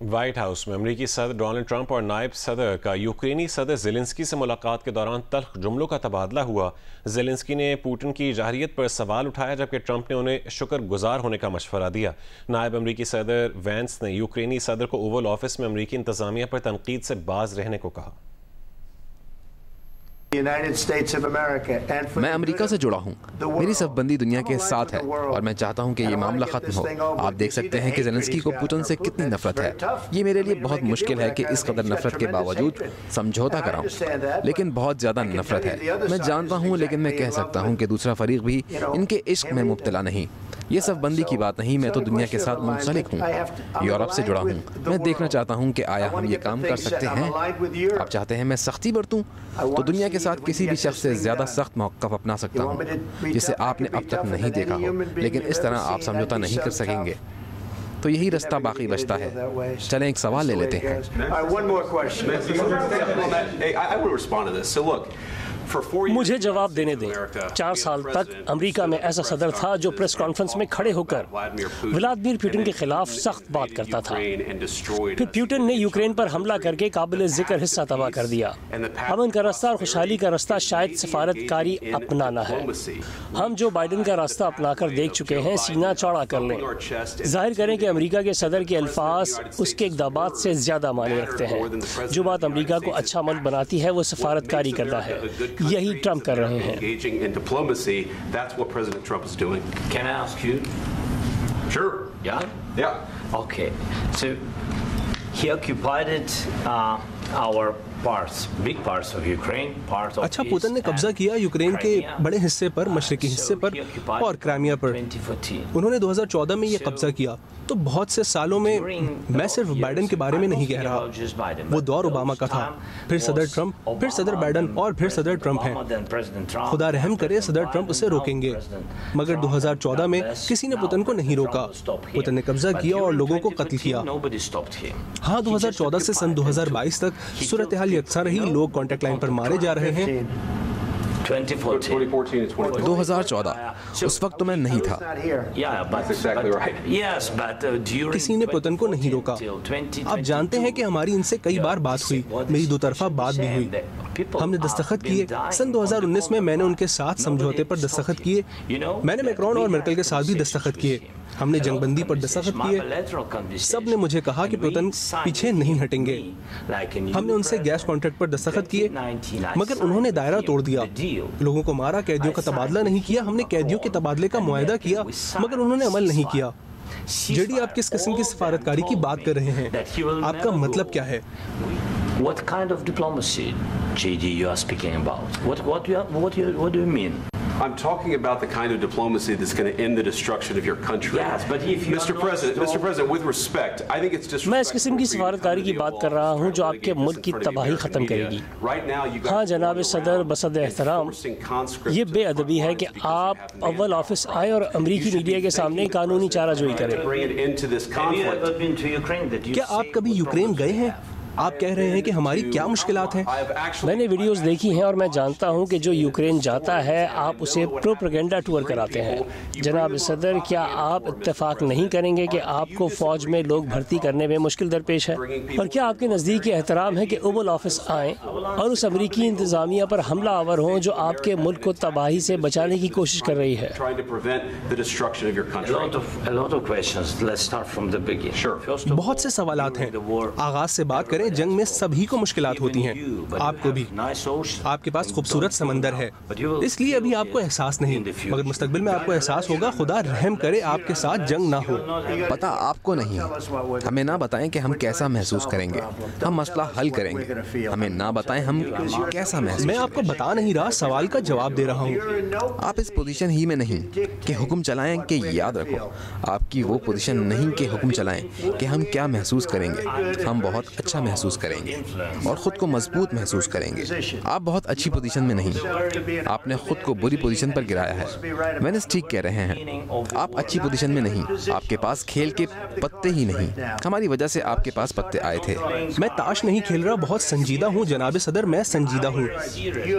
White house میں امریکی صدر ڈونلڈ ٹرمپ اور نائب صدر کا یوکرینی صدر زیلنسکی سے ملاقات کے دوران تلخ جملوں کا تبادلہ ہوا۔ زیلنسکی نے پوٹن کی جارحیت پر سوال اٹھایا جبکہ ٹرمپ نے انہیں شکر گزار ہونے کا مشورہ دیا۔ نائب امریکی صدر وینس نے یوکرینی صدر کو اوول آفس میں امریکی انتظامیہ پر تنقید سے باز رہنے کو کہا۔ میں امریکہ سے جڑا ہوں، میری صف بندی دنیا کے ساتھ ہے اور میں چاہتا ہوں کہ یہ معاملہ ختم ہو۔ آپ دیکھ سکتے ہیں کہ زیلنسکی کو پوٹن سے کتنی نفرت ہے۔ یہ میرے لیے بہت مشکل ہے کہ اس قدر نفرت کے باوجود سمجھوتا کراؤں، لیکن بہت زیادہ نفرت ہے۔ میں جانتا ہوں، لیکن میں کہہ سکتا ہوں کہ دوسرا فریق بھی ان کے عشق میں مبتلا نہیں۔ یہ صف بندی کی بات نہیں، میں تو دنیا کے ساتھ منسلک ہوں، یورپ سے جڑا ہوں۔ میں دیکھنا چاہتا ہوں کہ آیا ہم یہ کام کر سکتے ہیں۔ آپ چاہتے ہیں میں سختی برتوں تو دنیا کے ساتھ کسی بھی شخص سے زیادہ سخت موقف اپنا سکتا ہوں جسے آپ نے اب تک نہیں دیکھا ہو، لیکن اس طرح آپ سمجھوتا نہیں کر سکیں گے۔ تو یہی رستہ باقی بچتا ہے۔ چلیں ایک سوال لے لیتے ہیں۔ مجھے جواب دینے دیں۔ 4 سال تک امریکہ میں ایسا صدر تھا جو پریس کانفرنس میں کھڑے ہو کر ولادیمیر پوٹن کے خلاف سخت بات کرتا تھا، پھر پوٹن نے یوکرین پر حملہ کر کے قابل ذکر حصہ تباہ کر دیا۔ امن کا راستہ اور خوشحالی کا راستہ شاید سفارت کاری اپنانا ہے۔ ہم جو بائیڈن کا راستہ اپنا کر دیکھ چکے ہیں، سینہ چوڑا کر لیں، ظاہر کریں کہ امریکہ کے صدر کے الفاظ اس کے اقدامات سے زیادہ معنی رکھتے ہیں۔ جو بات امریکہ کو اچھا ملک بناتی ہے وہ سفارت کاری کرنا ہے، یہی ٹرمپ کر رہے ہیں۔ اچھا، پوتن نے قبضہ کیا یوکرین کے بڑے حصے پر، مشرقی حصے پر اور کرائمیا پر۔ انہوں نے 2014 میں یہ قبضہ کیا، تو بہت سے سالوں میں میں صرف بائیڈن کے بارے میں نہیں کہہ رہا، وہ دور اوباما کا تھا، پھر صدر ٹرمپ، پھر صدر بائیڈن اور پھر صدر ٹرمپ ہیں۔ خدا رحم کرے صدر ٹرمپ اسے روکیں گے، مگر 2014 میں کسی نے پوتن کو نہیں روکا۔ پوتن نے قبضہ کیا اور لوگوں کو قتل کیا۔ ہاں، 2014 سے سن 2022 تک صورتحال یکساں رہی، لوگ کانٹیکٹ لائن پر مارے جا رہے ہیں۔ 2014 اس وقت تو میں نہیں تھا۔ کسی نے پوتن کو نہیں روکا۔ آپ جانتے ہیں کہ ہماری ان سے کئی بار بات ہوئی، میری 2 طرفہ بات بھی ہوئی۔ ہم نے دستخط کیے۔ سن 2019 میں نے ان کے ساتھ سمجھوتے پر دستخط کیے۔ میں نے میکرون اور مرکل کے ساتھ بھی دستخط کیے۔ ہم نے جنگ بندی پر دستخط کیے۔ سب نے مجھے کہا کہ پوتن پیچھے نہیں ہٹیں گے۔ ہم نے ان سے گیس کانٹریکٹ پر دستخط کیے، مگر انہوں نے دائرہ توڑ دیا، لوگوں کو مارا، قیدیوں کا تبادلہ نہیں کیا۔ ہم نے قیدیوں کے تبادلے کا معاہدہ کیا، مگر انہوں نے عمل نہیں کیا۔ جیڈی، آپ کس قسم کی سفارتکاری کی بات کر رہے ہیں؟ آپ کا مطلب کیا ہے؟ What kind of diplomacy, JD, you are speaking about? What do you mean? I'm talking about the kind of diplomacy that's going to end the destruction of your country. Yes, but if you Mr. President, with respect, I think it's disrespectful. میں اس قسم کی سفارتکاری کی بات کر رہا ہوں جو آپ کے ملک کی تباہی ختم کرے گی۔ ہاں جناب صدر، بصد احترام، یہ بے ادبی ہے کہ آپ اول آفس آئیں اور امریکی میڈیا کے سامنے قانونی چارہ جوئی کریں۔ کیا آپ کبھی یوکرین گئے ہیں؟ آپ کہہ رہے ہیں کہ ہماری کیا مشکلات ہیں؟ میں نے ویڈیوز دیکھی ہیں اور میں جانتا ہوں کہ جو یوکرین جاتا ہے آپ اسے پروپیگنڈا ٹور کراتے ہیں۔ جناب صدر، کیا آپ اتفاق نہیں کریں گے کہ آپ کو فوج میں لوگ بھرتی کرنے میں مشکل درپیش ہے؟ اور کیا آپ کے نزدیک یہ احترام ہے کہ اوول آفس آئیں اور اس امریکی انتظامیہ پر حملہ آور ہوں جو آپ کے ملک کو تباہی سے بچانے کی کوشش کر رہی ہے؟ بہت سے سوالات ہیں، آغاز سے بات کریں۔ جنگ میں سبھی کو مشکلات ہوتی ہیں، آپ کو بھی۔ آپ کے پاس خوبصورت سمندر ہے، اس لیے ابھی آپ کو احساس نہیں، مگر مستقبل میں آپ کو احساس ہوگا۔ خدا رحم کرے آپ کے ساتھ جنگ نہ ہو۔ پتہ آپ کو نہیں ہے، ہمیں نہ بتائیں کہ ہم کیسا محسوس کریں گے، ہم مسئلہ حل کریں گے۔ ہمیں نہ بتائیں ہم کیسا محسوس۔ میں آپ کو بتا نہیں رہا، سوال کا جواب دے رہا ہوں۔ آپ اس پوزیشن ہی میں نہیں کہ حکم چلائیں کہ یاد رکھو، آپ کی وہ پوزیشن نہیں کہ حکم چلائیں کہ ہم کیا محسوس کریں گے۔ ہم بہت اچھا محسوس کریں گے اور خود کو مضبوط محسوس کریں گے۔ آپ بہت اچھی پوزیشن میں نہیں، آپ نے خود کو بری پوزیشن پر گرایا ہے۔ وینس ٹھیک کہہ رہے ہیں، آپ اچھی پوزیشن میں نہیں، آپ کے پاس کھیل کے پتے ہی نہیں۔ ہماری وجہ سے آپ کے پاس پتے آئے تھے۔ میں تاش نہیں کھیل رہا، بہت سنجیدہ ہوں جناب صدر، میں سنجیدہ ہوں۔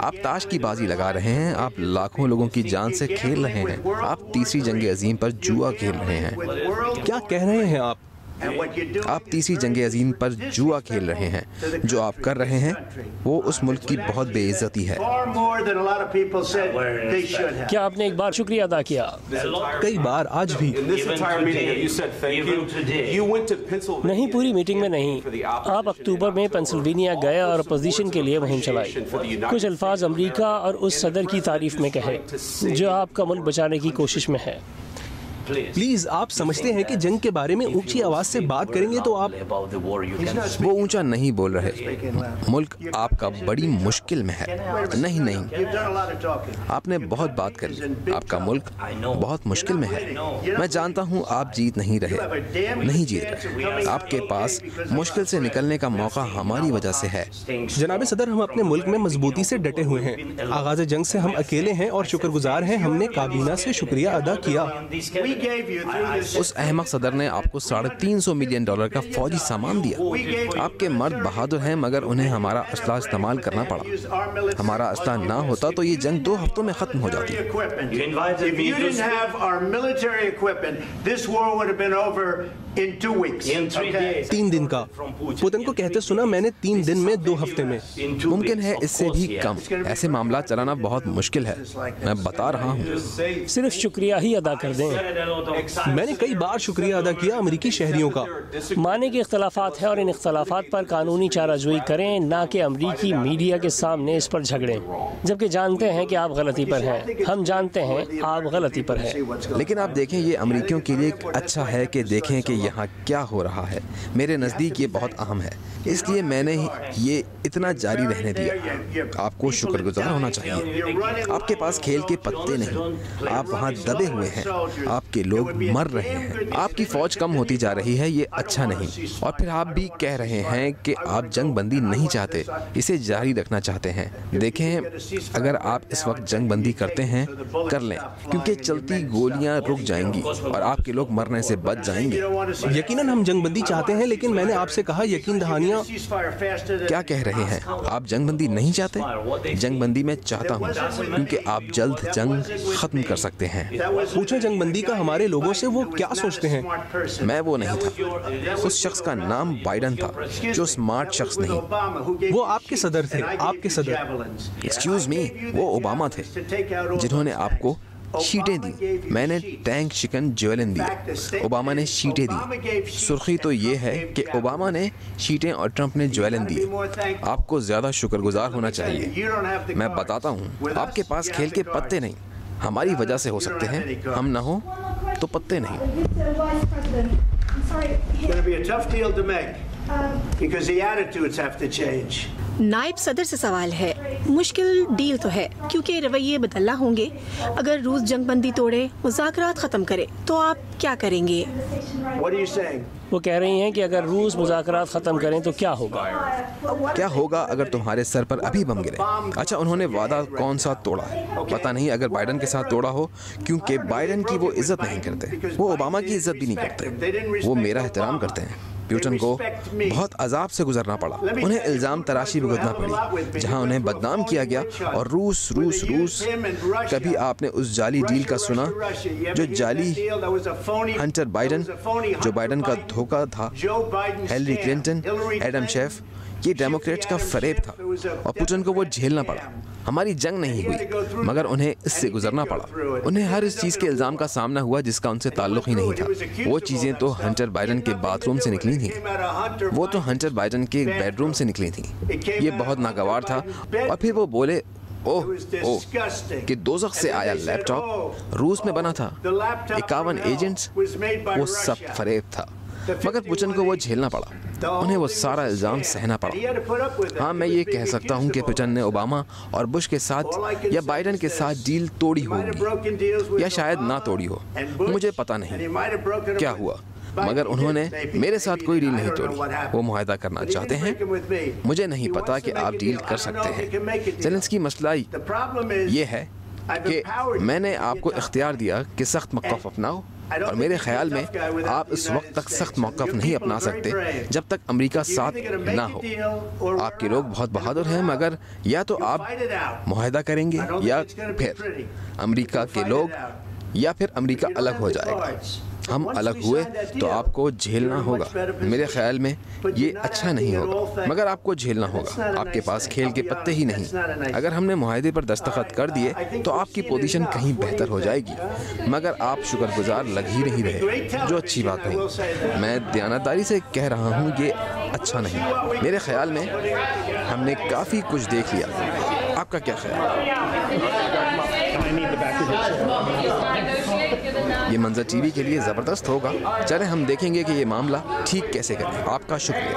آپ تاش کی بازی لگا رہے ہیں، آپ لاکھوں لوگوں کی جان سے کھیل رہے ہیں، آپ تیسری جنگ عظیم پر جوا کھیل رہے ہیں۔ کیا کہہ رہے ہیں آپ؟ آپ تیسری جنگ عظیم پر جوا کھیل رہے ہیں. جو آپ کر رہے ہیں وہ اس ملک کی بہت بے عزتی ہے. کیا آپ نے ایک بار شکریہ ادا کیا؟ کئی بار، آج بھی. نہیں، پوری میٹنگ میں نہیں. آپ اکتوبر میں پینسلوینیا گئے اور اپوزیشن کے لیے مہم چلائی. کچھ الفاظ امریکہ اور اس صدر کی تعریف میں کہے جو آپ کا ملک بچانے کی کوشش میں ہے. پلیز، آپ سمجھتے ہیں کہ جنگ کے بارے میں اونچی آواز سے بات کریں گے تو آپ... وہ اونچا نہیں بول رہے. ملک آپ کا بڑی مشکل میں ہے. نہیں، آپ نے بہت بات کر لی. آپ کا ملک بہت مشکل میں ہے. میں جانتا ہوں آپ جیت نہیں جیت رہے. آپ کے پاس مشکل سے نکلنے کا موقع ہماری وجہ سے ہے. جناب صدر، ہم اپنے ملک میں مضبوطی سے ڈٹے ہوئے ہیں. آغاز جنگ سے ہم اکیلے ہیں اور شکر گزار ہیں. ہم نے کابینہ سے شکریہ ادا کیا. اس احمق صدر نے آپ کو $350 ملین کا فوجی سامان دیا. آپ کے مرد بہادر ہیں مگر انہیں ہمارا اسلحہ استعمال کرنا پڑا. ہمارا اسلحہ نہ ہوتا تو یہ جنگ 2 ہفتوں میں ختم ہو جاتی. 3 دن کا. پوتن کو کہتے سنا میں نے 3 دن میں 2 ہفتے میں. ممکن ہے اس سے بھی کم. ایسے معاملات چلانا بہت مشکل ہے. میں بتا رہا ہوں. صرف شکریہ ہی ادا کر دیں. میں نے کئی بار شکریہ ادا کیا امریکی شہریوں کا. مانے کے اختلافات ہیں اور ان اختلافات پر قانونی چارہ جوئی کریں، نہ کہ امریکی میڈیا کے سامنے اس پر جھگڑیں، جبکہ جانتے ہیں کہ آپ غلطی پر ہیں. ہم جانتے ہیں آپ غلطی پر ہیں. لیکن آپ دیکھیں، یہ امریکیوں کے لیے اچھا ہے کہ دیکھیں کہ یہاں کیا ہو رہا ہے. میرے نزدیک یہ بہت اہم ہے، اس لیے میں نے یہ اتنا جاری رہنے دیا. آپ کو شکر گزار ہونا چاہیے. آپ کے پاس کھیل کے پتے نہیں. آپ وہاں دبے ہوئے ہیں. آپ کے لوگ مر رہے ہیں. آپ کی فوج کم ہوتی جا رہی ہے. یہ اچھا نہیں. اور پھر آپ بھی کہہ رہے ہیں کہ آپ جنگ بندی نہیں چاہتے، اسے جاری رکھنا چاہتے ہیں. دیکھیں، اگر آپ اس وقت جنگ بندی کرتے ہیں کر لیں، کیونکہ چلتی گولیاں رک جائیں گی اور آپ کے لوگ مرنے سے بچ جائیں گے. یقیناً ہم جنگ بندی چاہتے ہیں، لیکن میں نے آپ سے کہا یقین دہانیاں... کیا کہہ رہے ہیں آپ؟ جنگ بندی نہیں چاہتے؟ جنگ بندی میں چاہتا ہوں، کیونکہ آپ جلد جنگ ختم کر سکتے ہیں. پوچھیں جنگ بندی کا ہمارے لوگوں سے وہ کیا سوچتے ہیں. میں وہ نہیں تھا. اس شخص کا نام بائیڈن تھا، جو اسمارٹ شخص نہیں. وہ آپ کے صدر تھے. آپ کے صدر. ایکسکیوز می، وہ اوباما تھے جنہوں نے آپ کو شیٹیں دی. میں نے ٹینک چکن جیولن دی. اوباما نے شیٹیں دی. سرخی تو یہ ہے کہ اوباما نے شیٹیں اور ٹرمپ نے جیولن دی. آپ کو زیادہ شکر گزار ہونا چاہیے. میں بتاتا ہوں، آپ کے پاس کھیل کے پتے نہیں. ہماری وجہ سے ہو سکتے ہیں، ہم نہ ہوں تو پتے نہیں. نائب صدر سے سوال ہے. مشکل ڈیل تو ہے کیونکہ رویے بدلنا ہوں گے. اگر روس جنگ بندی توڑے، مذاکرات ختم کرے تو آپ کیا کریں گے؟ وہ کہہ رہی ہیں کہ اگر روس مذاکرات ختم کریں تو کیا ہوگا؟ کیا ہوگا اگر تمہارے سر پر ابھی بم گرے؟ اچھا، انہوں نے وعدہ کون سا توڑا ہے؟ پتہ نہیں. اگر بائیڈن کے ساتھ توڑا ہو، کیونکہ بائیڈن کی وہ عزت نہیں کرتے. وہ اوباما کی عزت بھی نہیں کرتے. وہ میرا احترام کرتے ہیں. پیوٹن کو بہت عذاب سے گزرنا پڑا. انہیں الزام تراشی بھگتنا پڑی جہاں انہیں بدنام کیا گیا. اور روس. کبھی آپ نے اس جعلی ڈیل کا سنا؟ جو جعلی ہنٹر بائیڈن، جو بائیڈن کا دھوکہ تھا. ہیلری کلنٹن، ایڈم شیف، یہ ڈیموکریٹس کا فریب تھا اور پوٹن کو وہ جھیلنا پڑا. ہماری جنگ نہیں ہوئی مگر انہیں اس سے گزرنا پڑا. انہیں ہر اس چیز کے الزام کا سامنا ہوا جس کا ان سے تعلق ہی نہیں تھا. وہ چیزیں تو ہنٹر بائیڈن کے باتھ روم سے نکلی تھیں. وہ تو ہنٹر بائیڈن کے بیڈ روم سے نکلی تھیں. یہ بہت ناگوار تھا. اور پھر وہ بولے کہ دوزخ سے آیا لیپ ٹاپ روس میں بنا تھا. 51 ایجنٹس، وہ سب فریب تھا. مگر پوٹن کو وہ جھیلنا پڑا. انہیں وہ سارا الزام سہنا پڑا. ہاں، میں یہ کہہ سکتا ہوں کہ پوٹن نے اوباما اور بش کے ساتھ یا بائیڈن کے ساتھ ڈیل توڑی ہوگی یا شاید نہ توڑی ہو. مجھے پتہ نہیں کیا ہوا، مگر انہوں نے میرے ساتھ کوئی ڈیل نہیں توڑی. وہ معاہدہ کرنا چاہتے ہیں. مجھے نہیں پتا کہ آپ ڈیل کر سکتے ہیں. زیلنسکی مسئلہ یہ ہے کہ میں نے آپ کو اختیار دیا کہ سخت موقف اپناؤ، اور میرے خیال میں آپ اس وقت تک سخت موقف نہیں اپنا سکتے جب تک امریکہ ساتھ نہ ہو. آپ کے لوگ بہت بہادر ہیں، مگر یا تو آپ معاہدہ کریں گے یا پھر امریکہ کے لوگ، یا پھر امریکہ الگ ہو جائے گا. ہم الگ ہوئے تو آپ کو جھیلنا ہوگا. میرے خیال میں یہ اچھا نہیں ہوگا, مگر آپ کو جھیلنا ہوگا. آپ کے پاس کھیل کے پتے ہی نہیں. اگر ہم نے معاہدے پر دستخط کر دیے تو آپ کی پوزیشن کہیں بہتر ہو جائے گی, مگر آپ شکر گزار لگ ہی نہیں رہے, جو اچھی بات نہیں. میں دیانتداری سے کہہ رہا ہوں یہ اچھا نہیں. میرے خیال میں ہم نے کافی کچھ دیکھ لیا. آپ کا کیا خیال؟ یہ منظر ٹی وی کے لیے زبردست ہوگا. چلیں ہم دیکھیں گے کہ یہ معاملہ ٹھیک کیسے کریں. آپ کا شکریہ.